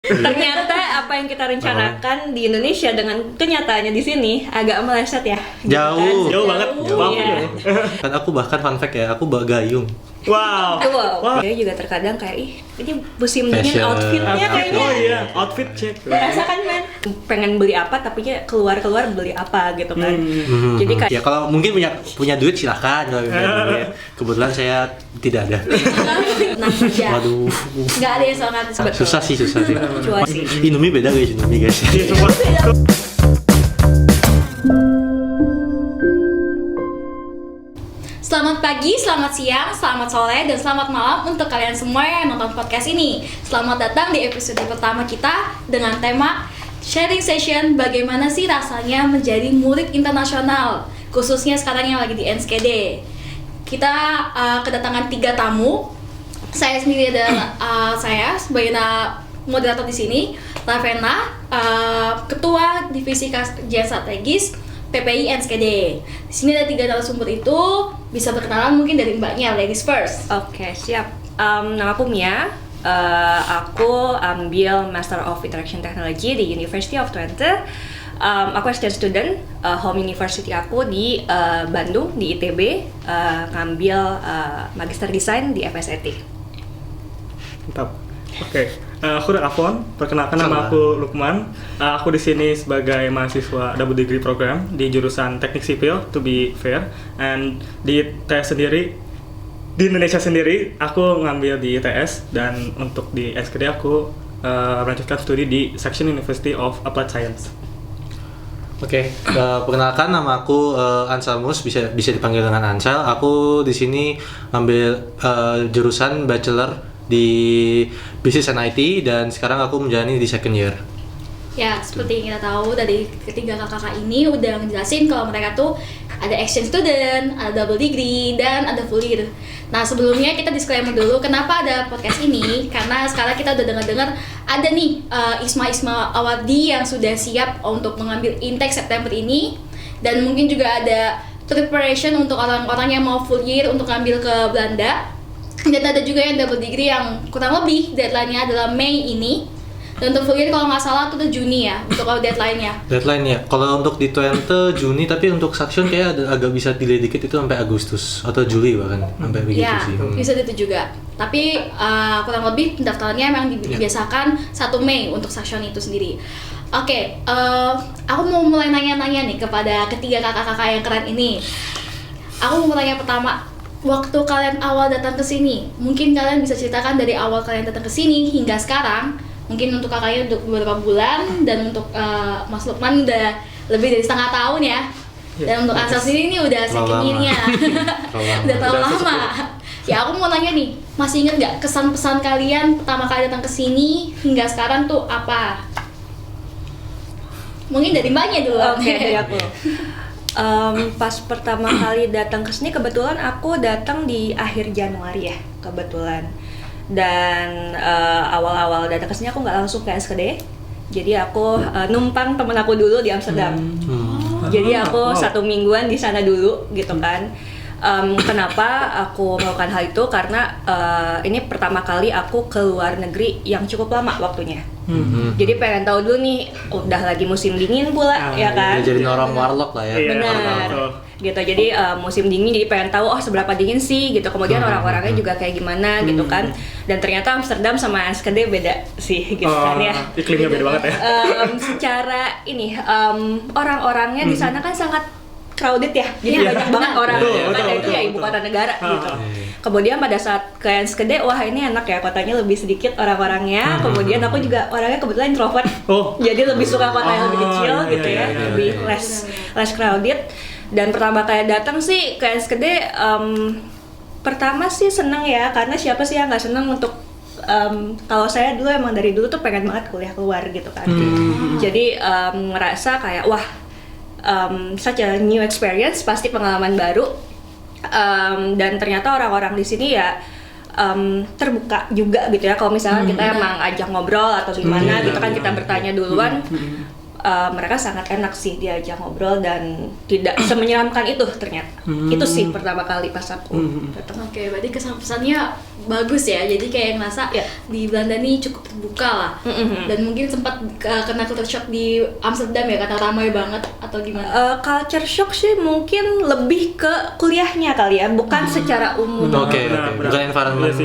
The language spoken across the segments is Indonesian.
Ternyata apa yang kita rencanakan di Indonesia dengan kenyataannya di sini agak meleset ya. Jauh. Jauh banget. Iya. Kan aku bahkan fun fact ya, aku bawa gayung. Wow. Wow. Dia juga terkadang kayak ini musim dingin Fashion. outfitnya kayaknya. Oh iya, outfit check. Merasakan men, pengen beli apa tapi keluar beli apa gitu kan. Jadi kayak Ya kalau mungkin punya duit silahkan kalau punya duit. Kebetulan saya tidak ada. Nah aja. Waduh. Nggak ada yang sangat Susah sih. cuaca. Indomie beda guys, Indomie guys. Iya, semua. Selamat pagi, selamat siang, selamat sore, dan selamat malam untuk kalian semua yang nonton podcast ini. Selamat datang di episode pertama kita dengan tema Sharing Session, bagaimana sih rasanya menjadi murid internasional, khususnya sekarang yang lagi di NSKD. Kita kedatangan 3 tamu. Saya sendiri adalah saya sebagai moderator di sini, Ravena, Ketua Divisi Kajian Strategis PPI NSKD. Di sini ada 3 narasumber itu, bisa berkenalan mungkin dari mbaknya, ladies first. Oke, siap. Nama aku Mia. Aku ambil Master of Interaction Technology di University of Twente. Aku exchange student, home university aku di Bandung, di ITB, ngambil Magister Design di FSET. Mantap. Oke. Aku Afon. Perkenalkan nama aku Lukman. Aku di sini sebagai mahasiswa double degree program di jurusan Teknik Sipil, to be fair. And di ITS sendiri, di Indonesia sendiri, aku ngambil di ITS, dan untuk di SKD aku melanjutkan studi di Section University of Applied Science. Oke, perkenalkan nama aku Anselmus, bisa dipanggil dengan Ansel. Aku di sini ngambil jurusan bachelor di Business and IT, dan sekarang aku menjalani di second year. Ya, seperti yang kita tahu dari ketiga kakak-kakak ini udah ngejelasin kalau mereka tuh ada exchange student, ada double degree, dan ada full year. Nah, sebelumnya kita disclaimer dulu kenapa ada podcast ini, karena sekarang kita udah dengar-dengar ada nih Isma awardee yang sudah siap untuk mengambil intake September ini, dan mungkin juga ada preparation untuk orang-orang yang mau full year untuk ngambil ke Belanda. Dan ada juga yang double degree yang kurang lebih deadline-nya adalah Mei ini. Dan untuk full year kalau nggak salah itu Juni ya untuk deadline-nya. Deadline-nya, kalau untuk di Twente Juni, tapi untuk Saxion kayak agak bisa delay dikit, itu sampai Agustus atau Juli bahkan sampai begitu Ya, sih. bisa itu juga. Tapi kurang lebih pendaftarannya memang dibiasakan 1 Mei untuk Saxion itu sendiri. Oke, aku mau mulai nanya-nanya nih kepada ketiga kakak-kakak yang keren ini. Aku mau tanya pertama, waktu kalian awal datang ke sini, mungkin kalian bisa ceritakan dari awal kalian datang ke sini hingga sekarang. Mungkin untuk kakaknya untuk beberapa bulan, dan untuk Mas Lukman udah lebih dari setengah tahun ya. Dan untuk Ansel sendiri ini udah second year-nya. Udah terlalu lama. Ya, aku mau nanya nih, masih inget nggak kesan pesan kalian pertama kali datang ke sini hingga sekarang tuh apa? Mungkin dari mbaknya dulu. Oke, dari aku. Pas pertama kali datang ke sini, kebetulan aku datang di akhir Januari ya, kebetulan. Dan awal-awal datang ke sini aku nggak langsung ke SKD. Jadi aku numpang temen aku dulu di Amsterdam. Jadi aku 1 mingguan di sana dulu gitu kan. Kenapa aku melakukan hal itu? Karena ini pertama kali aku ke luar negeri yang cukup lama waktunya. Jadi pengen tahu dulu nih, udah lagi musim dingin pula ya kan? Jadi orang warlock lah ya. Benar. Gitu. Jadi musim dingin, jadi pengen tahu seberapa dingin sih gitu. Kemudian orang-orangnya juga kayak gimana gitu kan. Dan ternyata Amsterdam sama Enschede beda sih gitu kan ya. Iklimnya beda banget ya. Secara ini orang-orangnya di sana kan sangat crowded ya. Jadi banyak banget orang karena itu ya ibu kota negara gitu. Kemudian pada saat ke Enschede, wah ini enak ya, kotanya lebih sedikit orang-orangnya. Kemudian aku juga orangnya kebetulan introvert. Jadi lebih suka kota yang lebih kecil gitu ya, lebih less crowded. Dan pertama kali datang sih ke Enschede, pertama sih seneng ya, karena siapa sih yang nggak seneng untuk kalau saya dulu emang dari dulu tuh pengen banget kuliah keluar gitu kan. Jadi ngerasa kayak wah such a new experience, pasti pengalaman baru. Dan ternyata orang-orang di sini ya terbuka juga gitu ya. Kalau misalnya kita emang ajak ngobrol atau gimana gitu kan, kita bertanya duluan. mereka sangat enak sih diajak ngobrol dan tidak semenyeramkan itu ternyata. Itu sih pertama kali pas aku datang. Oke, berarti kesan-pesannya bagus ya. Jadi kayak ngerasa di Belanda nih cukup terbuka lah. Dan mungkin sempat kena culture shock di Amsterdam ya, karena ramai banget atau gimana? Culture shock sih mungkin lebih ke kuliahnya kali ya, bukan secara umum. Oke. Bukan environment.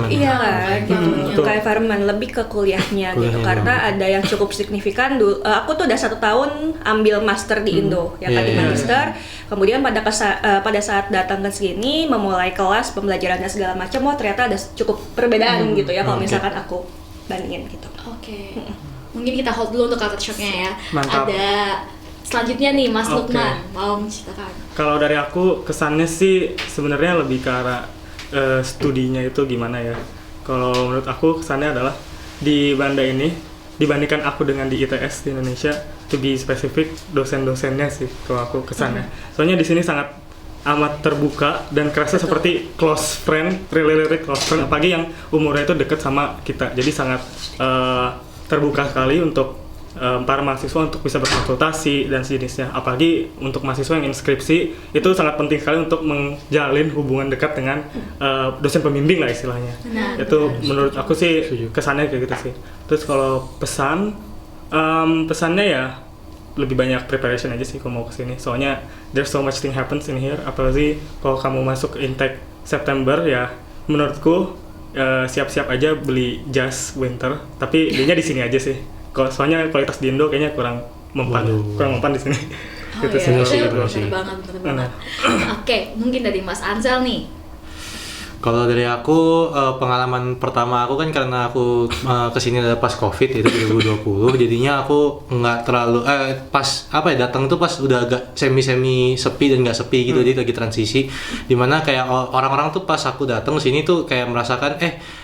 Iya kan, gitu. Bukan environment, lebih ke kuliahnya gitu. Karena ada yang cukup signifikan. Aku tuh udah 1 tahun ambil master di Indo, ya kan di magister. Kemudian pada saat datang ke sini, memulai kelas pembelajarannya segala macam, ternyata ada cukup perbedaan gitu ya. Kalau misalkan aku bandingin gitu. Oke. Mungkin kita hold dulu untuk culture shocknya ya. Mantap. Ada selanjutnya nih Mas Lukman, mau menceritakan. Kalau dari aku kesannya sih sebenarnya lebih ke arah studinya itu gimana ya. Kalau menurut aku kesannya adalah di Belanda ini dibandingkan aku dengan di ITS di Indonesia, to be specific, dosen-dosennya sih kalau aku kesannya. Soalnya di sini sangat amat terbuka dan kerasa seperti close friend, really close friend, apalagi yang umurnya itu deket sama kita. Jadi sangat terbuka sekali untuk para mahasiswa untuk bisa berkonsultasi dan sejenisnya. Apalagi untuk mahasiswa yang inskripsi, itu sangat penting sekali untuk menjalin hubungan dekat dengan dosen pembimbing lah istilahnya. Itu menurut aku sih kesannya kayak gitu sih. Terus kalau pesannya ya lebih banyak preparation aja sih kalau mau kesini. Soalnya there's so much thing happens in here. Apalagi kalau kamu masuk intake September ya, menurutku siap-siap aja beli jas winter. Tapi belinya di sini aja sih. Soalnya kualitas di Indo kayaknya kurang mempan di sini. Gitu sih. Bener banget. Oke, mungkin dari Mas Ansel nih. Kalau dari aku, pengalaman pertama aku kan karena aku kesini adalah pas COVID itu 2020, jadinya aku nggak terlalu pas datang tuh pas udah agak semi sepi dan nggak sepi gitu, jadi lagi transisi, dimana kayak orang-orang tuh pas aku datang sini tuh kayak merasakan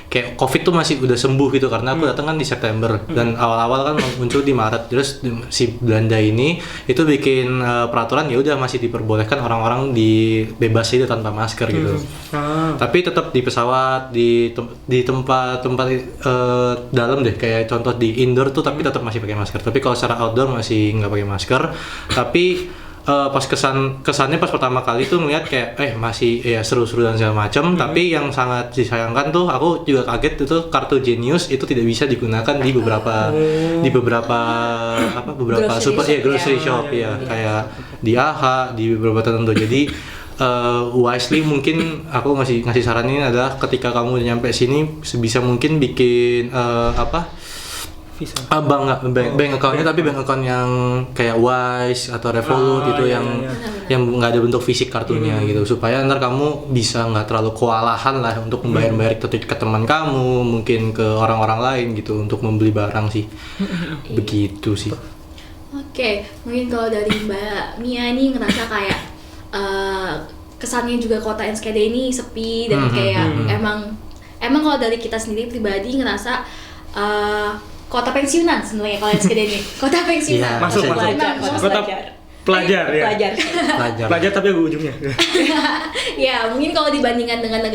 kayak COVID tuh masih udah sembuh gitu, karena aku datang kan di September dan awal-awal kan muncul di Maret. Terus si Belanda ini itu bikin peraturan ya udah masih diperbolehkan orang-orang bebas itu tanpa masker gitu. Tapi tetap di pesawat, di tempat-tempat dalam deh, kayak contoh di indoor tuh tapi tetap masih pakai masker. Tapi kalau secara outdoor masih nggak pakai masker. Tapi pas kesannya pas pertama kali tuh ngeliat kayak masih ya seru-seru dan segala macam. Tapi yang sangat disayangkan tuh aku juga kaget itu kartu Genius itu tidak bisa digunakan di beberapa grocery shop ya, kayak di AHA, di beberapa tertentu. Jadi wisely mungkin aku ngasih saranin adalah ketika kamu nyampe sini sebisa mungkin bikin Visa. Bank account-nya, tapi bank account yang kayak Wise atau Revolut yang nggak ada bentuk fisik kartunya gitu, supaya ntar kamu bisa nggak terlalu kewalahan lah untuk membayar ke teman kamu, mungkin ke orang-orang lain gitu untuk membeli barang sih. Begitu sih. Oke, mungkin kalau dari Mbak Mia ini ngerasa kayak kesannya juga kota Enschede ini sepi dan kayak emang kalau dari kita sendiri pribadi ngerasa kota pensiunan sebenarnya kalau Enschede ini. Kota pensiunan. Masuk. Kota pelajar ya. Pelajar tapi ujungnya. Ya, mungkin kalau dibandingkan dengan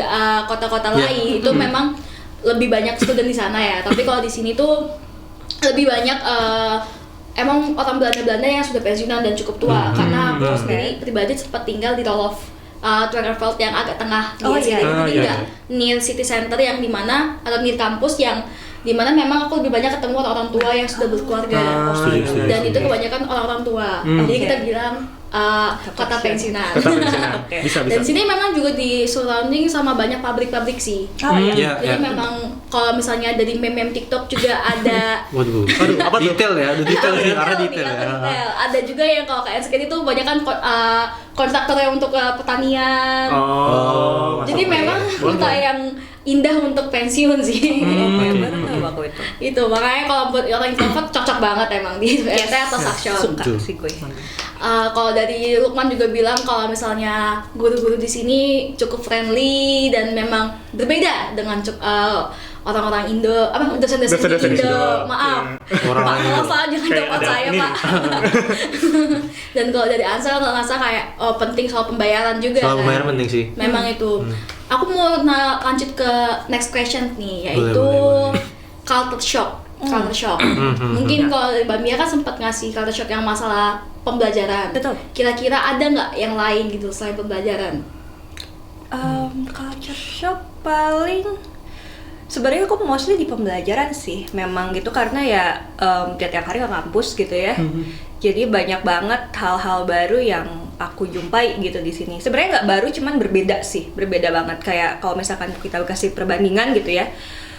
kota-kota lain itu memang lebih banyak student di sana ya. Tapi kalau di sini tuh lebih banyak emang orang Belanda yang sudah pensiunan dan cukup tua. Karena aku sendiri pribadi sempat tinggal di Roloff Twenterveld yang agak tengah di Enschede. Jadi nggak near city center yang dimana atau near kampus yang dimana memang aku lebih banyak ketemu orang tua yang sudah berkeluarga dan itu kebanyakan orang tua. Jadi kita bilang kota pensiunan. Bisa. Dan sini memang juga di surrounding sama banyak pabrik-pabrik sih. Jadi memang kalau misalnya dari meme TikTok juga ada. Waduh, apa detail ya? Ada detail sih, arah detail ya. Ada juga yang kalau kayak Enschede itu banyak kan kontraktor yang untuk pertanian. Jadi memang kota yang indah untuk pensiun sih. Baru tahu aku itu. Itu makanya kalau buat orang introvert cocok banget emang di RT atau Saxion. Suka sih gue. Kalau dari Lukman juga bilang kalau misalnya guru-guru di sini cukup friendly dan memang berbeda dengan orang-orang Indo, dosen-dosen Indo. Maaf, Pak Nova jangan jawab saya Pak. Dan kalau dari Ansel ngerasa kayak penting soal pembayaran juga. Soal pembayaran penting sih. Memang itu. Aku mau lanjut ke next question nih, yaitu culture shock. culture shock. Mungkin kalau dari Mbak Mia kan sempat ngasih culture shock yang masalah pembelajaran. Betul. Kira-kira ada nggak yang lain gitu selain pembelajaran? Culture shock paling sebenarnya aku mostly di pembelajaran sih, memang gitu karena ya tiap hari ke kampus gitu ya. Jadi banyak banget hal-hal baru yang aku jumpai gitu di sini. Sebenarnya nggak baru, cuman berbeda sih, berbeda banget. Kayak kalau misalkan kita kasih perbandingan gitu ya.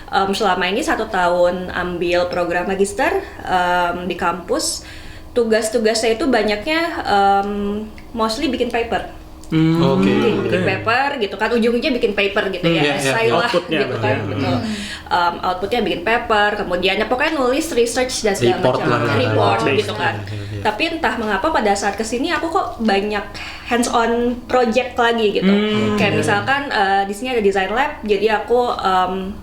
Selama ini 1 tahun ambil program magister di kampus, tugas-tugasnya itu banyaknya mostly bikin paper. Bikin paper gitu kan, ujungnya bikin paper gitu ya, essay lah outputnya, gitu kan, betul. Outputnya bikin paper, kemudian ya pokoknya nulis, research dan segala Report macam, lah, report report gitu kan. Tapi entah mengapa pada saat kesini aku kok banyak hands on project lagi gitu. Kayak misalkan di sini ada design lab, jadi aku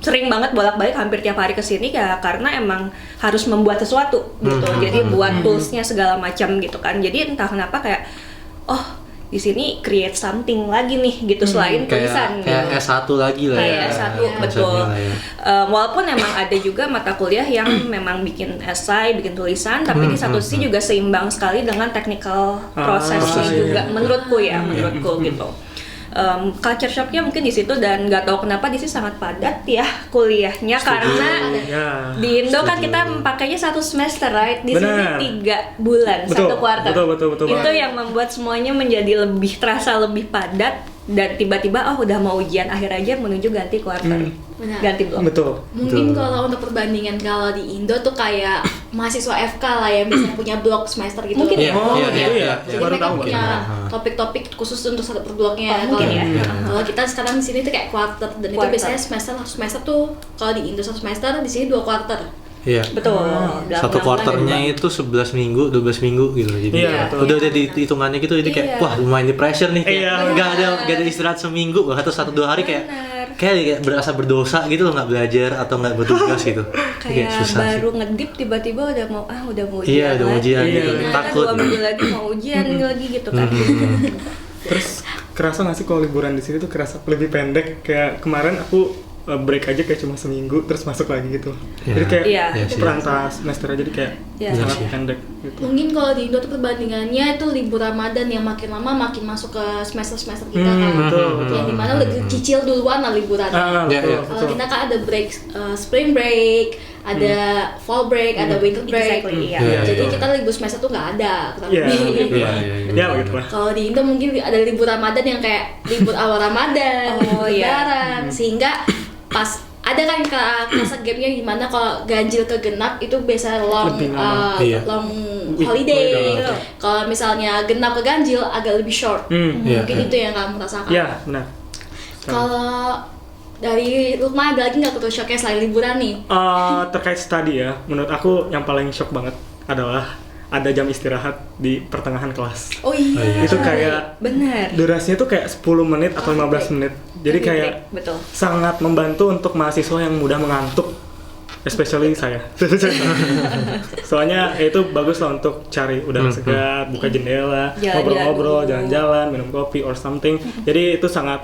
sering banget bolak-balik hampir tiap hari kesini ya karena emang harus membuat sesuatu gitu. Jadi buat toolsnya segala macam gitu kan. Jadi entah kenapa kayak di sini create something lagi nih gitu selain tulisan kayak gitu. S1 lagi lah ya. Kayak S1 betul. Ya. Walaupun emang ada juga mata kuliah yang memang bikin esai, bikin tulisan, tapi di satu sisi juga seimbang sekali dengan technical prosesnya juga menurutku gitu. Culture shocknya mungkin di situ, dan nggak tahu kenapa di sini sangat padat ya kuliahnya karena di Indo kan kita pakainya 1 semester, right? Di sini 3 bulan, 1 kuartal. Betul. Itu yang membuat semuanya menjadi terasa lebih padat, dan tiba-tiba udah mau ujian akhir aja menuju ganti kuartal. Benar. Ganti blok. Betul. Mungkin kalau untuk perbandingan kalau di Indo tuh kayak mahasiswa FK lah yang biasanya punya blok semester gitu. Mungkin ya. Jadi Baru mereka tahu punya topik-topik khusus untuk satu per bloknya. Mungkin ya. Kalau kita sekarang di sini tuh kayak quarter, dan itu biasanya semester tuh kalau di Indo 1 semester, di sini 2 quarter. Iya. Betul. Satu kuarternya itu 11 minggu, 12 minggu gitu. Jadi udah di hitungannya gitu, jadi kayak wah lumayan di pressure nih. Kayak gak ada istirahat seminggu atau 1-2 hari kayak berasa berdosa gitu loh, nggak belajar atau nggak bertugas gitu. Kayak susah baru sih. ngedip tiba-tiba udah mau ujian. Iya, udah mau ujian lagi. gitu. Takut. 2 minggu lagi mau ujian lagi gitu kan. Terus kerasa nggak sih kalau liburan di sini tuh kerasa lebih pendek? Kayak kemarin aku break aja kayak cuma seminggu terus masuk lagi gitu. Jadi kayak perantara semester aja, jadi kayak sangat pendek gitu. Mungkin kalau di Indo tuh perbandingannya itu libur Ramadan yang makin lama makin masuk ke semester kita kan. Betul. Yang dimana udah cicil duluan lah liburannya. Kalau kita kan ada break, spring break, ada fall break, ada winter break. Exactly, Jadi kita libur semester tuh nggak ada. Begitulah. Kalau di Indo mungkin ada libur Ramadan yang kayak libur awal Ramadan, Lebaran, sehingga pas ada kan masa gapnya gimana. Kalau ganjil ke genap itu biasa long holiday. Kalau misalnya genap ke ganjil agak lebih short. Mungkin itu yang kamu rasakan. Iya, benar. Kalau dari Lukman ada lagi nggak culture shocknya selain liburan nih? Terkait study ya, menurut aku yang paling shock banget adalah ada jam istirahat di pertengahan kelas. Oh iya. Itu kayak benar. durasinya tuh kayak 10 menit atau 15 menit. Jadi kayak betul. sangat membantu untuk mahasiswa yang mudah mengantuk. Especially saya. Soalnya itu bagus lah untuk cari udara segar, buka jendela, ngobrol-ngobrol, jalan-jalan, minum kopi or something. Jadi itu sangat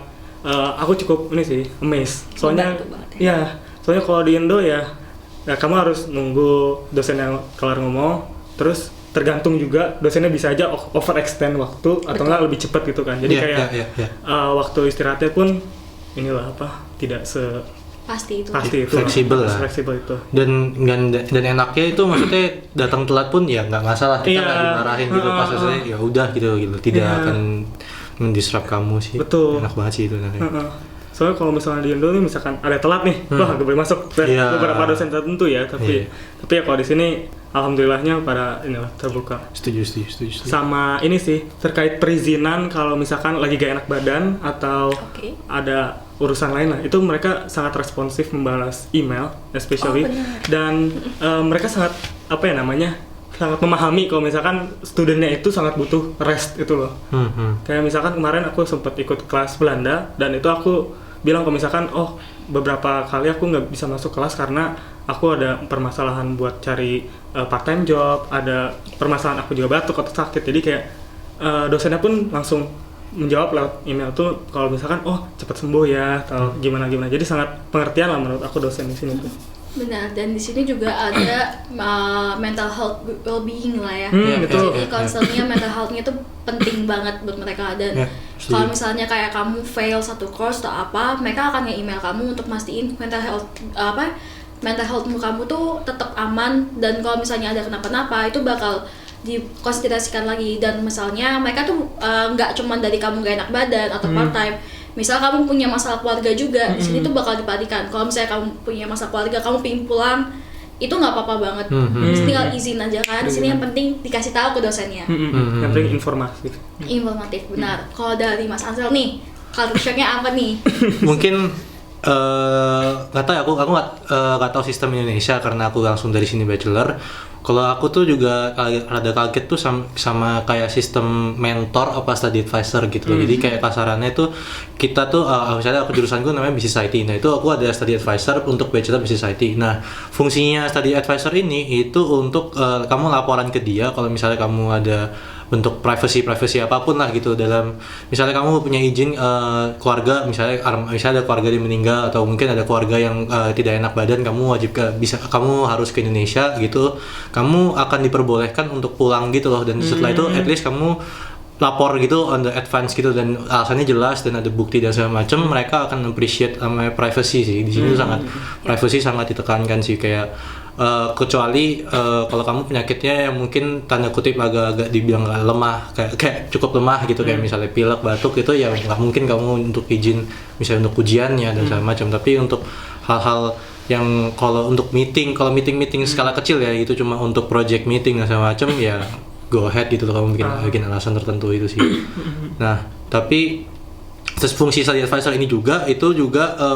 aku cukup ini sih amazed. Soalnya soalnya kalau di Indo ya kamu harus nunggu dosen yang kelar ngomong, terus tergantung juga dosennya bisa aja overextend waktu atau enggak lebih cepat gitu kan. Jadi waktu istirahatnya pun tidak pasti itu fleksibel itu. Dan enaknya itu maksudnya datang telat pun ya nggak masalah, kita nggak dimarahin gitu pas selesai, ya udah gitu tidak akan mendisrupt kamu sih. Betul. Enak banget sih itu Soalnya kalau misalnya di Indo nih misalkan ada telat nih, wah gak boleh masuk. Beberapa dosen tertentu ya, tapi ya kalau di sini alhamdulillahnya pada terbuka. Setuju. Sama ini sih terkait perizinan, kalau misalkan lagi gak enak badan atau ada urusan lain lah, itu mereka sangat responsif membalas email, especially dan mereka sangat sangat memahami kalau misalkan studennya itu sangat butuh rest itu loh. Kayak misalkan kemarin aku sempat ikut kelas Belanda, dan itu aku bilang kalau misalkan beberapa kali aku nggak bisa masuk kelas karena aku ada permasalahan buat cari part time job, ada permasalahan aku juga batuk atau sakit. Jadi kayak dosennya pun langsung menjawab lewat email tuh kalau misalkan cepat sembuh ya atau gimana. Jadi sangat pengertian lah menurut aku dosen di sini tuh. Benar, dan di sini juga ada mental health well-being lah ya. Betul. Jadi konselnya mental health-nya itu penting banget buat mereka, dan kalau misalnya kayak kamu fail satu course atau apa, mereka akan nge-email kamu untuk mastiin mental healthmu kamu tuh tetap aman, dan kalau misalnya ada kenapa-napa itu bakal dikonsiderasikan lagi. Dan misalnya mereka tuh nggak cuma dari kamu gak enak badan atau part time. Misal kamu punya masalah keluarga juga, di sini tuh bakal diperhatikan. Kalau misalnya kamu punya masalah keluarga, kamu pengen pulang, itu nggak apa-apa banget. Terus tinggal izin aja kan. Di sini yang penting dikasih tahu ke dosennya. Yang penting informatif. Informatif, benar. Kalau dari Mas Ansel nih, culture shock-nya apa nih? Mungkin nggak tahu ya, aku nggak tahu sistem Indonesia karena aku langsung dari sini bachelor. Kalau aku tuh juga rada kaget tuh sama kayak sistem mentor apa study advisor gitu. Jadi kayak kasarannya tuh kita tuh misalnya aku jurusanku namanya business IT. Nah, itu aku ada study advisor untuk bachelor business IT. Nah, fungsinya study advisor ini itu untuk kamu laporan ke dia kalau misalnya kamu ada bentuk privacy apapun lah gitu, dalam misalnya kamu punya izin keluarga, misalnya ada keluarga yang meninggal atau mungkin ada keluarga yang tidak enak badan, kamu wajib kamu harus ke Indonesia gitu, kamu akan diperbolehkan untuk pulang gitu loh. Dan setelah itu at least kamu lapor gitu on the advance gitu, dan alasannya jelas dan ada bukti dan segala macam. Mereka akan appreciate privacy sih di sini. Sangat privacy sangat ditekankan sih, kayak kecuali kalau kamu penyakitnya yang mungkin tanda kutip agak dibilang lemah, kayak cukup lemah gitu, kayak misalnya pilek, batuk, itu ya nggak mungkin kamu untuk izin misalnya untuk ujiannya dan segala macam. Tapi untuk hal-hal yang kalau untuk meeting skala kecil ya, itu cuma untuk project meeting dan segala macam, ya go ahead gitu loh, kamu bikin alasan tertentu itu sih. Nah, tapi terus fungsi study advisor ini juga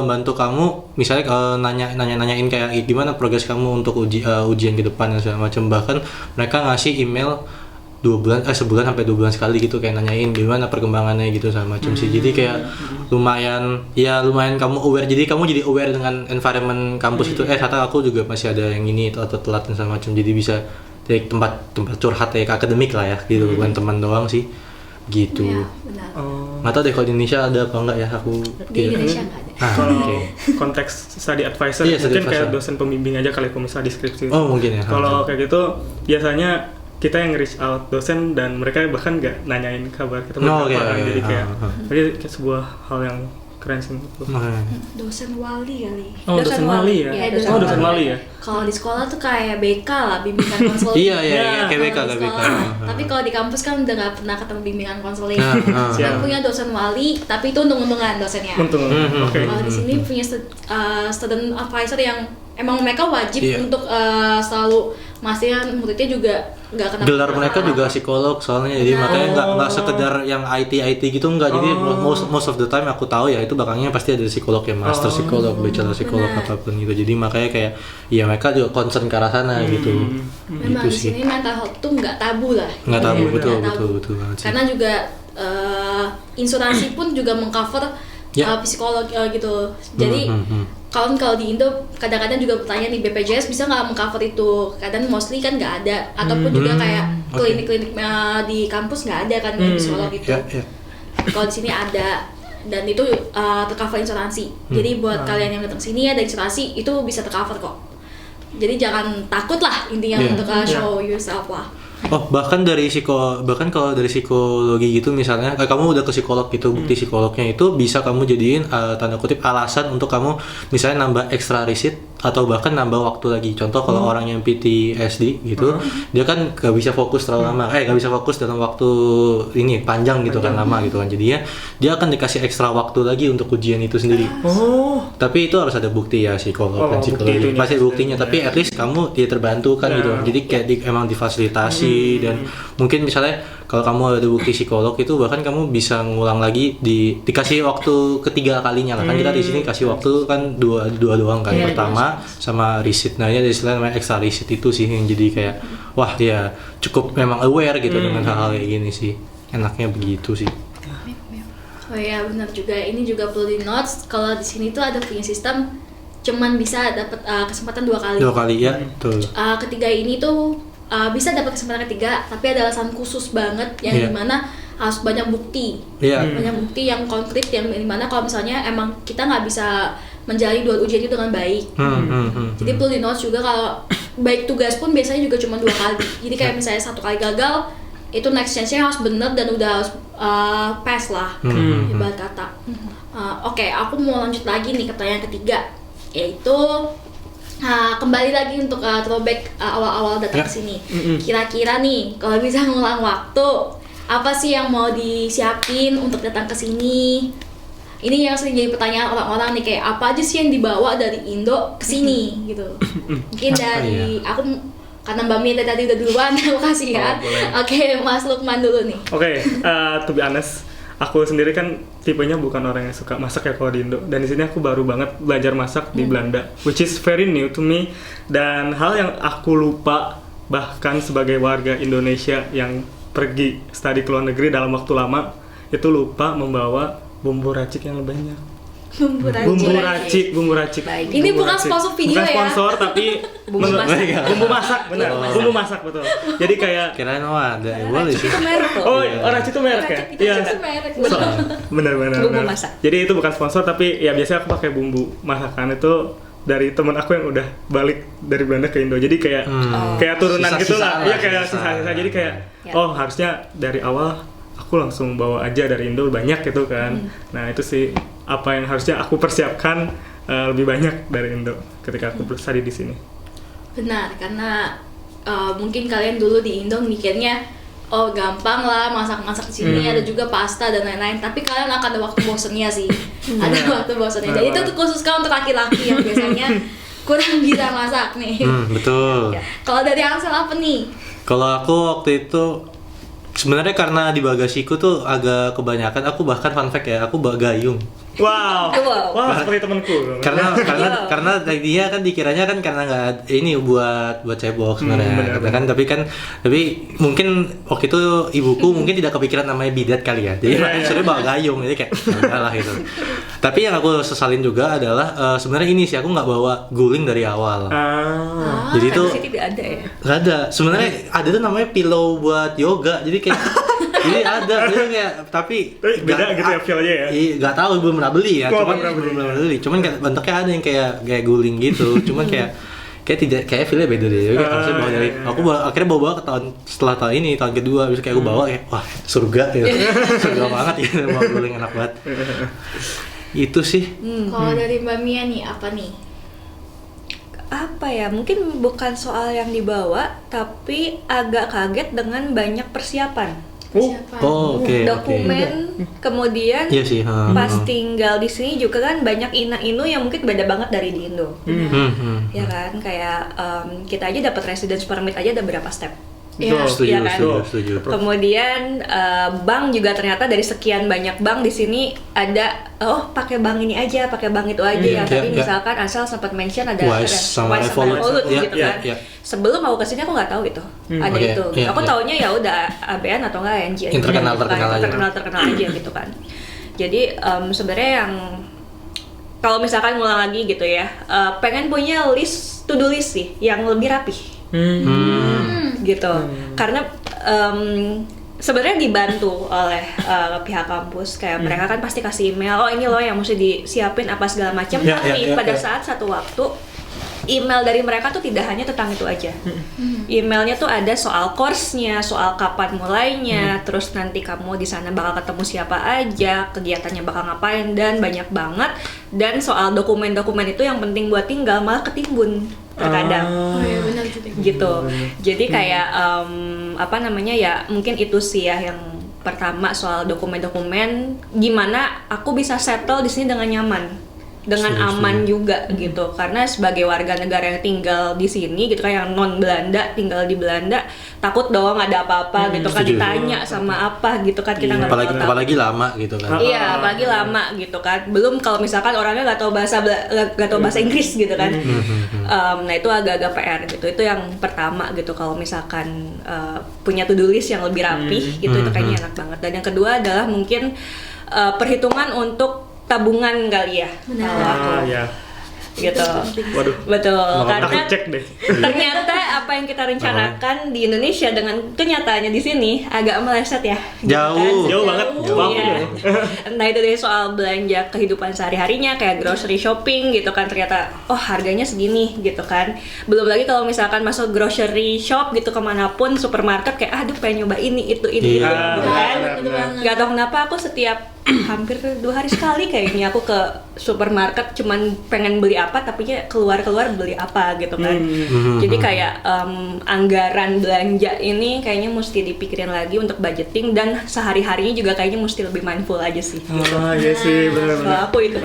bantu kamu misalnya nanyain kayak gimana progres kamu untuk ujian ke depan dan segala macam. Bahkan mereka ngasih email sebulan sampai 2 bulan sekali gitu, kayak nanyain gimana perkembangannya gitu sama macam sih. Jadi kayak lumayan kamu aware, jadi kamu jadi aware dengan environment kampus itu. Kata aku juga masih ada yang ini atau telat dan segala macam, jadi bisa dari tempat curhat ya, akademik lah ya gitu, bukan teman doang sih gitu. Ya, benar. Nggak tahu deh kalau di Indonesia ada apa enggak ya, aku Di Indonesia nggak ada. Kalau konteks study advisor, mungkin kayak dosen pembimbing aja kali kalau misalnya deskripsi. Oh mungkin ya. Kalau kayak gitu biasanya kita yang reach out dosen dan mereka bahkan nggak nanyain kabar kita jadi kayak jadi sebuah hal yang keren sih menurutku. Dosen wali kali. Oh, dosen wali ya. Dosen wali ya. Kalau di sekolah tuh kayak BK lah, bimbingan konseling. Iya, kayak BK. Tapi kalau di kampus kan udah nggak pernah ketemu bimbingan konseling. Kita punya dosen wali, tapi itu untung-untungan dosennya. Oke. Kalau di sini punya student advisor yang emang mereka wajib untuk selalu mastiin muridnya juga nggak kena. Gelar mereka juga psikolog soalnya, jadi makanya nggak sekedar yang IT gitu, nggak. Jadi most of the time aku tahu ya itu belakangnya pasti ada psikolog ya, master psikolog, bachelor psikolog, apapun gitu. Jadi makanya kayak ya mereka juga concern ke arah sana gitu. Memang gitu di sini mental health tuh nggak tabu lah. Nggak tabu, betul banget sih. Karena juga insuransi pun juga mengcover psikolog gitu. Jadi kalau di Indo kadang-kadang juga bertanya nih, BPJS bisa nggak mengcover itu? Kadang mostly kan nggak ada, ataupun juga kayak klinik-klinik di kampus nggak ada kan psikolog itu. Kalau di sini ada, dan itu tercover insuransi. Jadi buat kalian yang datang sini ada insuransi, itu bisa tercover kok. Jadi jangan takut lah intinya untuk show yourself lah. Oh, bahkan kalau dari psikologi gitu misalnya, kamu udah ke psikolog gitu, bukti psikolognya itu bisa kamu jadiin tanda kutip alasan untuk kamu misalnya nambah extra receipt atau bahkan nambah waktu lagi. Contoh kalau orang yang PTSD gitu, dia kan gak bisa fokus terlalu lama, gak bisa fokus dalam waktu ini panjang gitu kan, lama gitu kan. Jadinya dia akan dikasih ekstra waktu lagi untuk ujian itu sendiri. Tapi itu harus ada bukti ya, psikolog dan psikologi pasti buktinya. Tapi at least kamu dia terbantu kan gitu. Jadi kayak emang difasilitasi. Dan mungkin misalnya kalau kamu ada bukti psikolog itu bahkan kamu bisa ngulang lagi dikasih waktu ketiga kalinya lah kan. Kita di sini kasih waktu kan dua doang kan, pertama sama receipt. Nah ini ada istilah namanya extra receipt itu sih yang jadi kayak wah ya cukup memang aware gitu dengan hal-hal kayak gini sih, enaknya begitu sih. Oh ya benar juga, ini juga perlu di notes kalau di sini tuh ada punya sistem cuman bisa dapat kesempatan 2 kali. 2 kali ya, betul. Ketiga ini tuh bisa dapat kesempatan ketiga, tapi ada alasan khusus banget yang dimana harus banyak bukti, banyak bukti yang konkret, yang dimana kalau misalnya emang kita nggak bisa menjalani 2 ujian itu dengan baik. Jadi perlu di notes juga kalau baik tugas pun biasanya juga cuma 2 kali. Jadi kayak misalnya 1 kali gagal, itu next chance-nya harus bener dan udah harus pass lah, ibarat kata. Oke, aku mau lanjut lagi nih ke pertanyaan ketiga, yaitu kembali lagi untuk throwback awal-awal datang ke sini. Kira-kira nih, kalau bisa ngulang waktu, apa sih yang mau disiapin untuk datang ke sini? Ini yang sering jadi pertanyaan orang-orang nih, kayak apa aja sih yang dibawa dari Indo ke sini gitu. Mungkin dari aku, karena Mbak Mia tadi udah duluan, aku kasih ya. Oke, Mas Lukman dulu nih. Oke, to be honest, aku sendiri kan tipenya bukan orang yang suka masak ya kalau di Indo. Dan di sini aku baru banget belajar masak di Belanda, which is very new to me. Dan hal yang aku lupa bahkan sebagai warga Indonesia yang pergi studi ke luar negeri dalam waktu lama, itu lupa membawa bumbu racik yang lebih banyak. Bumbu racik. Baik. Ini bukan sponsor video bukan ya. sponsor tapi Bumbu masak. bumbu masak, benar. Bumbu masak betul. Jadi kayak Kirain ada boleh sih. Itu merek kok. oh, racik itu merek ya? Iya. Benar. Bumbu masak. Jadi itu bukan sponsor tapi ya biasanya aku pakai bumbu masakan itu dari temen aku yang udah balik dari Belanda ke Indo. Jadi kayak kayak turunan gitu lah. Iya kayak sisa-sisa. Jadi kayak oh harusnya dari awal aku langsung bawa aja dari Indo banyak gitu kan. Nah itu sih apa yang harusnya aku persiapkan lebih banyak dari Indo ketika aku study di sini. Benar, karena mungkin kalian dulu di Indo mikirnya oh gampang lah masak-masak di sini, ada juga pasta dan lain-lain. Tapi kalian akan ada waktu bosennya sih. Ada waktu bosennya. Jadi itu tuh khusus untuk laki-laki yang biasanya kurang bisa masak nih. Betul. Kalau dari Ansel apa nih? Kalau aku waktu itu sebenarnya karena di bagasiku tuh agak kebanyakan, aku bahkan fun fact ya, aku bawa gayung. Wow, seperti temanku. Karena dia kan dikiranya kan karena nggak ini buat cebok sebenarnya, tapi mungkin waktu itu ibuku mungkin tidak kepikiran namanya bidet kali ya, jadi suruh bawa gayung, jadi kayak udahlah gitu. Tapi yang aku sesalin juga adalah sebenarnya ini sih aku nggak bawa guling dari awal. Jadi itu tidak ada ya? nggak ada. Sebenarnya ada tuh namanya pillow buat yoga, jadi kayak jadi ada, jadi kayak tapi beda gitu ya feel-nya ya. Iya, nggak tahu belum pernah beli ya. Cuman kayak bentuknya ada yang kayak guling gitu. Cuman kayak feel-nya beda deh. Harusnya bawa dari akhirnya bawa ke setelah tahun ini, tahun kedua bisa kayak aku bawa kayak wah surga gitu. Surga banget gitu, bawa guling enak banget. Itu sih. Kalau dari Mbak Mia nih apa nih? Apa ya, mungkin bukan soal yang dibawa, tapi agak kaget dengan banyak persiapan. Oke. Dokumen, kemudian iya sih, pas tinggal di sini juga kan banyak ina-inu yang mungkin beda banget dari di Indo. Ya kan, kayak kita aja dapat residence permit aja ada berapa step. Setuju. Kemudian bank juga ternyata dari sekian banyak bank di sini ada pakai bank ini aja, pakai bank itu aja ya. Tadi misalkan Ansel sempat mention ada Wise sama Revolut gitu kan. Sebelum aku kesini aku nggak tahu itu ada itu. Aku taunya ya udah ABN atau enggak NG aja. Terkenal aja gitu kan. Jadi sebenarnya yang kalau misalkan ngulang lagi gitu ya, pengen punya to do list sih yang lebih rapih. Gitu. Karena sebenarnya dibantu oleh pihak kampus, kayak mereka kan pasti kasih email, oh ini loh yang mesti disiapin apa segala macam. Tapi pada saat satu waktu email dari mereka tuh tidak hanya tentang itu aja. Emailnya tuh ada soal course-nya, soal kapan mulainya, terus nanti kamu di sana bakal ketemu siapa aja, kegiatannya bakal ngapain, dan banyak banget. Dan soal dokumen-dokumen itu yang penting buat tinggal malah ketimbun terkadang. Benar juga. Gitu. Jadi kayak mungkin itu sih ya yang pertama, soal dokumen-dokumen, gimana aku bisa settle di sini dengan nyaman. Dengan aman juga gitu, karena sebagai warga negara yang tinggal di sini gitu kan, yang non Belanda tinggal di Belanda, takut dong ada apa-apa gitu kan, ditanya sama apa gitu kan, kita nggak tahu. Apalagi lama gitu kan. Iya, apalagi lama gitu kan. Belum kalau misalkan orangnya nggak tahu bahasa Inggris gitu kan. Nah itu agak-agak PR gitu. Itu yang pertama gitu. Kalau misalkan punya to do list yang lebih rapih gitu, itu kayaknya enak banget. Dan yang kedua adalah mungkin perhitungan untuk tabungan kali ya. Benar. gitu. Waduh. Betul, Aku karena cek deh. ternyata apa yang kita rencanakan di Indonesia dengan kenyataannya di sini agak meleset ya. gitu Jauh. kan. Jauh banget. Maaf Iya. ya. Entah itu dari soal belanja kehidupan sehari-harinya kayak grocery shopping gitu kan, ternyata oh harganya segini gitu kan. Belum lagi kalau misalkan masuk grocery shop gitu kemanapun, supermarket kayak aduh pengen nyoba ini itu Iya. gitu kan. Betul banget. Gak tau kenapa aku setiap hampir 2 hari sekali kayaknya aku ke supermarket cuman pengen beli apa tapi keluar beli apa gitu kan. Jadi kayak anggaran belanja ini kayaknya mesti dipikirin lagi untuk budgeting, dan sehari-harinya juga kayaknya mesti lebih mindful aja sih. Iya sih, Kalau benar-benar. aku itu,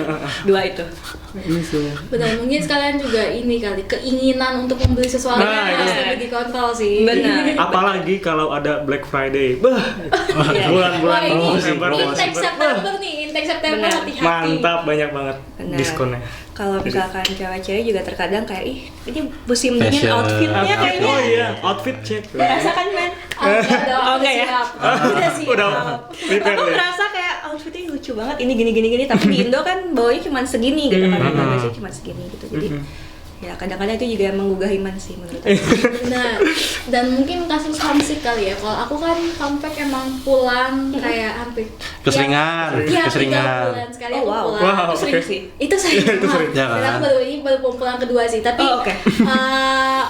2 itu. Ini sih. Benar, mungkin sekalian juga ini kali keinginan untuk membeli sesuatu Nah, yang harus iya. lebih dikontrol sih. Benar. Apalagi kalau ada Black Friday. Bah. Iya. Bulan-bulan Wah, ini November. intake September nih, intake September Benar. hati-hati. Mantap, banyak banget Benar. diskonnya. Kalau misalkan cewek-cewek juga terkadang kayak ih ini musim dingin Fashion. outfitnya kayaknya. Oh iya, outfit check. Merasakan men? Enggak dong, Oh, enggak ya? siap. Udah siap. Udah prepare Aku ya. merasa kayak outfitnya lucu banget, ini gini tapi di Indo kan bawanya cuma segini gitu kan, bagusnya cuma segini gitu, jadi ya kadang-kadang itu juga menggugah iman sih menurut aku. Nah, dan mungkin kasus homesick kali ya. Kalau aku kan comeback emang pulang kayak hampir Keseringan, ya, keseringan. 3 bulan sekali Oh, aku wow. pulang. Wow, Itu sering oke. sih. Itu sering Itu sering. Ya, Dan kan? aku baru pulang kedua sih. Tapi Oh, oke.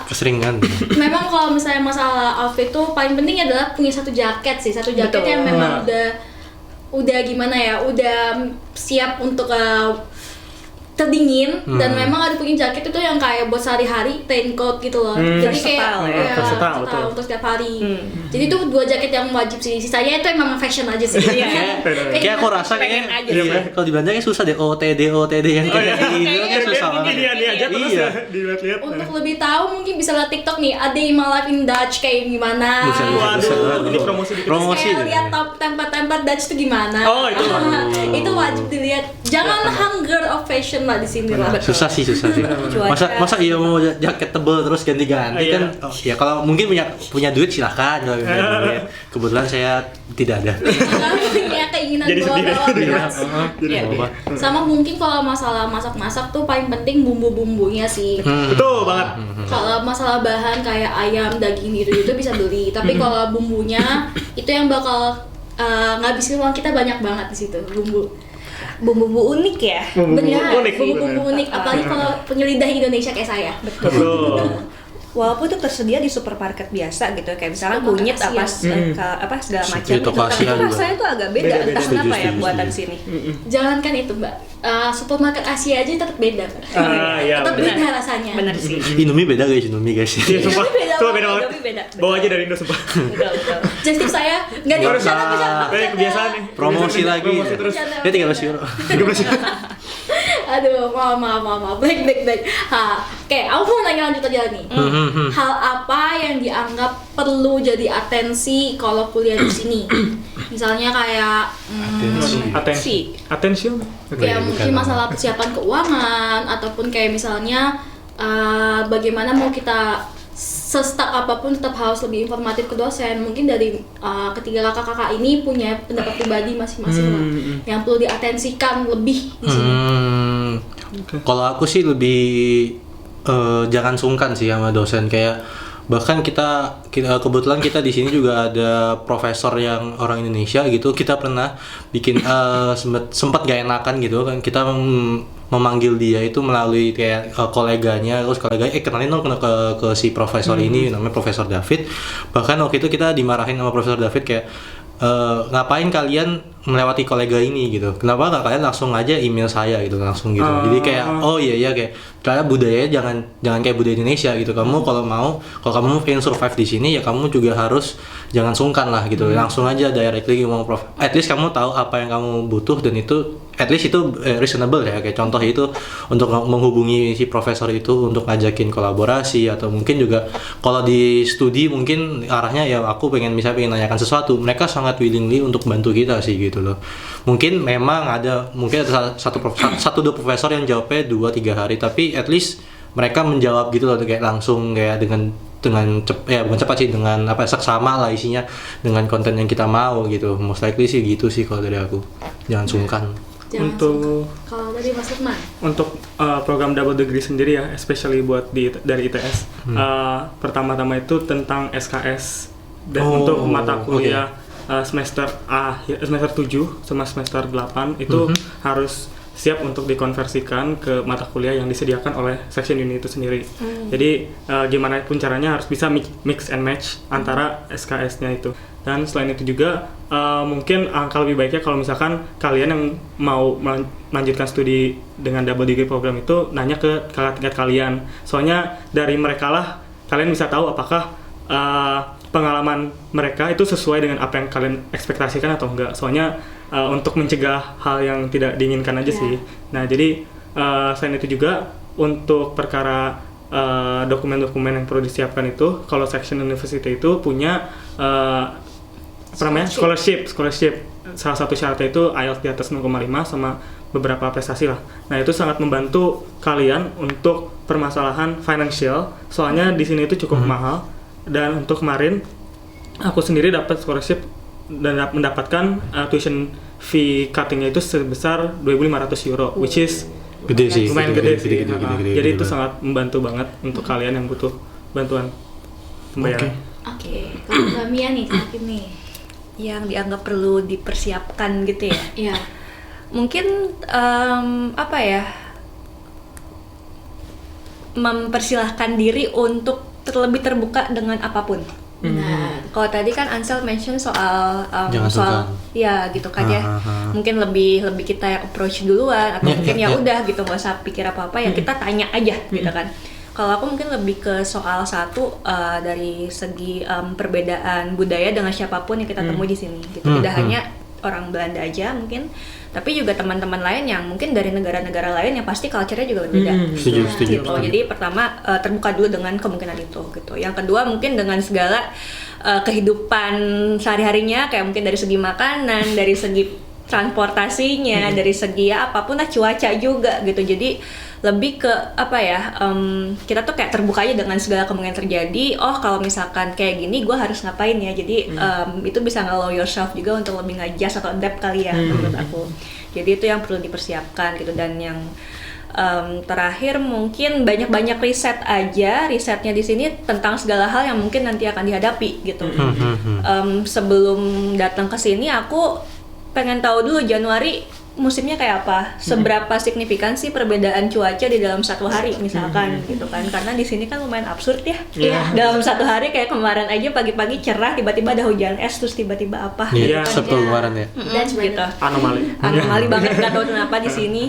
Keseringan. memang kalau misalnya masalah outfit tuh paling penting adalah punya satu jaket sih. Satu jaket Betul. yang memang Nah. udah gimana ya, udah siap untuk terdingin, dan memang ada punya jaket itu yang kayak buat sehari-hari, raincoat gitu loh. Jadi kayak Versatile ya. Versatile, betul. untuk setiap hari. Jadi itu 2 jaket yang wajib sih. Sisanya itu emang fashion aja sih. Iya. Kayak aku rasa Pengen kayaknya aja iya, sih. kalau di Belanda kayak susah deh OTD yang kayak iya. gitu kan susah banget. Ini aja terus Iya. ya, dilihat-lihat. Untuk lebih tahu mungkin bisa lihat TikTok nih, ada My Life in Dutch kayak gimana. Buset, buset, buset. Waduh, ini promosi dikit. Promosi Kayak deh. lihat top tempat-tempat Dutch itu gimana. Oh, itu. Itu wajib dilihat. Jangan hunger of fashion lah di sini lah. Susah sih. Cuaca. Masa iya mau jaket tebel terus ganti-ganti Iya. kan? Oh, ya kalau mungkin punya duit silahkan kalau punya duit. Kebetulan saya tidak ada. Jangan punya keinginan Jadi sedih bawa-bawa deh. beras. Iya. Apa? Sama mungkin kalau masalah masak-masak tuh paling penting bumbu-bumbunya sih. Betul banget. Kalau masalah bahan kayak ayam, daging gitu bisa beli. Tapi kalau bumbunya itu yang bakal ngabisin uang kita banyak banget di situ, bumbu. Bumbu-bumbu unik ya. Benar, unik, bumbu-bumbu benar. unik. Apalagi kalau penyelidah Indonesia kayak saya. Betul. Walaupun itu tersedia di supermarket biasa gitu, kayak misalkan Supermarket kunyit apa Asia. apa segala macam Di gitu, toko tapi Asia itu juga. rasanya tuh agak beda, Beda-beda. entah kenapa ya Setuju, buatan setuju. sini. Jangankan itu, Mbak. Supermarket Asia aja tetap beda. Iya, Tetap benar. beda rasanya. Bener sih. Indomie beda guys, Indomie guys. Iya, sumpah. Indomie beda Coba banget, beda banget. Indomie beda. Bawa aja dari Indo, sumpah. Betul, betul. Jadi tips saya nggak ada Harus bercanda. Banyak kebiasaan nih. Promosi lagi. Promosi terus. Dia 13 euro. 13 ya. Aduh, maaf. Baik. Oke, aku mau nanya lanjut aja nih. Hal apa yang dianggap perlu jadi atensi kalau kuliah di sini? Misalnya kayak Atensi. Attention. Oke. ya bukan. mungkin masalah persiapan keuangan, ataupun kayak misalnya bagaimana mau kita se-stuck apapun tetap harus lebih informatif ke dosen. Mungkin dari ketiga kakak-kakak ini punya pendapat pribadi masing-masing lah, yang perlu diatensikan lebih di sini. Kalau aku sih lebih jangan sungkan sih sama dosen, kayak bahkan kita kebetulan kita di sini juga ada profesor yang orang Indonesia gitu. Kita pernah bikin sempat gak enakan gitu kan, kita memanggil dia itu melalui kayak koleganya, terus koleganya kenalin dong ke si profesor ini, namanya Profesor David. Bahkan waktu itu kita dimarahin sama Profesor David kayak ngapain kalian melewati kolega ini gitu, kenapa nggak kalian langsung aja email saya gitu langsung gitu. Jadi kayak oh iya kayak karena budayanya jangan kayak budaya Indonesia gitu. Kamu kalau kamu pengen survive di sini ya kamu juga harus jangan sungkan lah gitu, langsung aja directly ngomong prof, at least kamu tahu apa yang kamu butuh, dan itu at least itu reasonable ya. Kayak contoh itu untuk menghubungi si profesor itu untuk ngajakin kolaborasi, atau mungkin juga kalau di studi mungkin arahnya ya aku pengen nanyakan sesuatu, mereka sangat willingly untuk bantu kita sih gitu loh. Mungkin ada satu dua profesor yang jawabnya 2-3 hari, tapi at least mereka menjawab gitu loh, kayak langsung kayak dengan bukan cepat sih, dengan seksama lah isinya dengan konten yang kita mau gitu. Most likely sih gitu sih kalau dari aku, jangan sungkan. Jangan Untuk sungkan. Kalau tadi Mas Lukman, untuk program double degree sendiri ya, especially buat dari ITS. Pertama-tama itu tentang SKS dan untuk mata kuliah semester 7 sama semester 8 itu harus siap untuk dikonversikan ke mata kuliah yang disediakan oleh section unit itu sendiri. Jadi gimana pun caranya harus bisa mix and match antara SKS-nya itu. Dan selain itu juga mungkin angka lebih baiknya kalau misalkan kalian yang mau melanjutkan studi dengan double degree program itu nanya ke kakak tingkat kalian. Soalnya dari mereka lah kalian bisa tahu apakah pengalaman mereka itu sesuai dengan apa yang kalian ekspektasikan atau enggak. Soalnya untuk mencegah hal yang tidak diinginkan aja sih. Nah, jadi selain itu juga untuk perkara dokumen-dokumen yang perlu disiapkan itu, kalau section university itu punya scholarship. Salah satu syaratnya itu IELTS di atas 0,5 sama beberapa prestasi lah. Nah, itu sangat membantu kalian untuk permasalahan financial. Soalnya di sini itu cukup mahal. Dan untuk kemarin aku sendiri dapat scholarship dan mendapatkan tuition fee cutting-nya itu sebesar 2.500 euro, which is Gede sih. lumayan gede sih. Gede, Jadi itu banget. sangat membantu banget untuk kalian yang butuh bantuan pembayaran. Oke, kalau Mbak Mia nih terakhir nih. Yang dianggap perlu dipersiapkan gitu ya. Iya. Mungkin apa ya, mempersilahkan diri untuk terlebih terbuka dengan apapun. Benar. Kalau tadi kan Ansel mention soal Jangan soal sungkan. ya gitu kan ya. Mungkin lebih kita yang approach duluan atau mungkin ya udah gitu, nggak usah pikir apa-apa ya, kita tanya aja gitu kan. Kalau aku mungkin lebih ke soal satu dari segi perbedaan budaya dengan siapapun yang kita temui di sini gitu. Tidak hanya orang Belanda aja mungkin, tapi juga teman-teman lain yang mungkin dari negara-negara lain yang pasti culture-nya juga berbeda. Setuju. Gitu. Jadi pertama terbuka dulu dengan kemungkinan itu gitu. Yang kedua mungkin dengan segala kehidupan sehari-harinya, kayak mungkin dari segi makanan, dari segi transportasinya, dari segi ya apapun lah, cuaca juga gitu. Jadi lebih ke apa ya, kita tuh kayak terbuka aja dengan segala kemungkinan terjadi. Oh kalau misalkan kayak gini gue harus ngapain ya. Jadi itu bisa nge-allow yourself juga untuk lebih nge-adjust atau adapt kali ya menurut aku. Jadi itu yang perlu dipersiapkan gitu. Dan yang terakhir mungkin banyak-banyak risetnya di sini tentang segala hal yang mungkin nanti akan dihadapi gitu. Sebelum datang ke sini aku pengen tahu dulu Januari musimnya kayak apa, seberapa signifikan sih perbedaan cuaca di dalam satu hari misalkan gitu kan, karena di sini kan lumayan absurd ya. Dalam satu hari kayak kemarin aja pagi-pagi cerah, tiba-tiba ada hujan es, terus tiba-tiba apa Iya, gitu kan. Sabtu kemarin ya. That's Gitu. Anomali Banget, nggak tahu kenapa di sini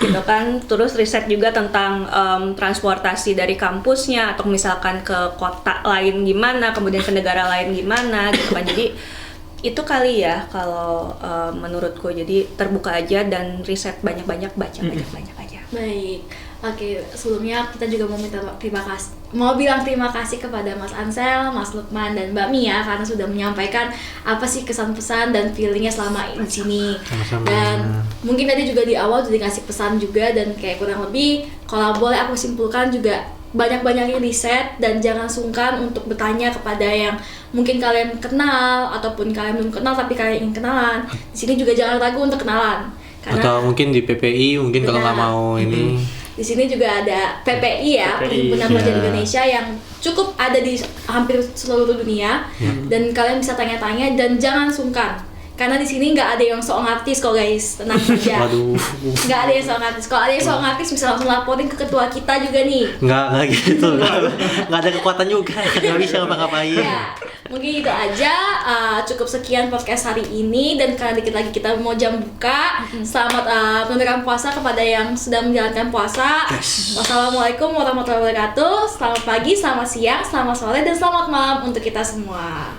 gitu kan. Terus riset juga tentang transportasi dari kampusnya atau misalkan ke kota lain gimana, kemudian ke negara lain gimana gitu kan. Jadi itu kali ya kalau menurutku, jadi terbuka aja dan riset banyak-banyak, baca banyak-banyak aja. Baik. Oke, sebelumnya kita juga mau bilang terima kasih kepada Mas Ansel, Mas Lukman, dan Mbak Mia karena sudah menyampaikan apa sih kesan-pesan dan feelingnya selama di sini. Sama-sama. Dan mungkin tadi juga di awal juga ngasih pesan juga, dan kayak kurang lebih kalau boleh aku simpulkan juga banyak-banyaknya riset dan jangan sungkan untuk bertanya kepada yang mungkin kalian kenal ataupun kalian belum kenal tapi kalian ingin kenalan. Di sini juga jangan ragu untuk kenalan. Karena Atau mungkin di PPI mungkin kalau nggak mau ini. di sini juga ada PPI ya, Perhimpunan Pelajar Indonesia, yang cukup ada di hampir seluruh dunia. Dan kalian bisa tanya-tanya dan jangan sungkan. Karena di sini nggak ada yang sok ngartis kok guys, tenang saja. Waduh. Nggak ada yang sok ngartis. Kalau ada yang sok ngartis bisa langsung laporin ke ketua kita juga nih. Nggak gitu. Nggak ada kekuatan juga. Nggak bisa ngapa-ngapain. Ya, mungkin itu aja. Cukup sekian podcast hari ini, dan karena dikit lagi kita mau jam buka. Selamat menunaikan puasa kepada yang sedang menjalankan puasa. Wassalamualaikum warahmatullahi wabarakatuh. Selamat pagi, selamat siang, selamat sore, dan selamat malam untuk kita semua.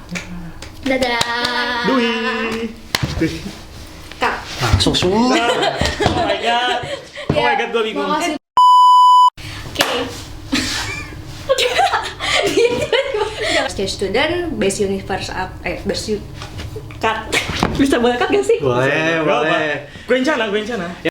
Dadah. Dui. Kak. Langsung semua. Oh my god. Oh my god, gue bingung. Makasih. Oke. Exchange student, best universe cut. Bisa boleh cut gak sih? Boleh. Gue rencana.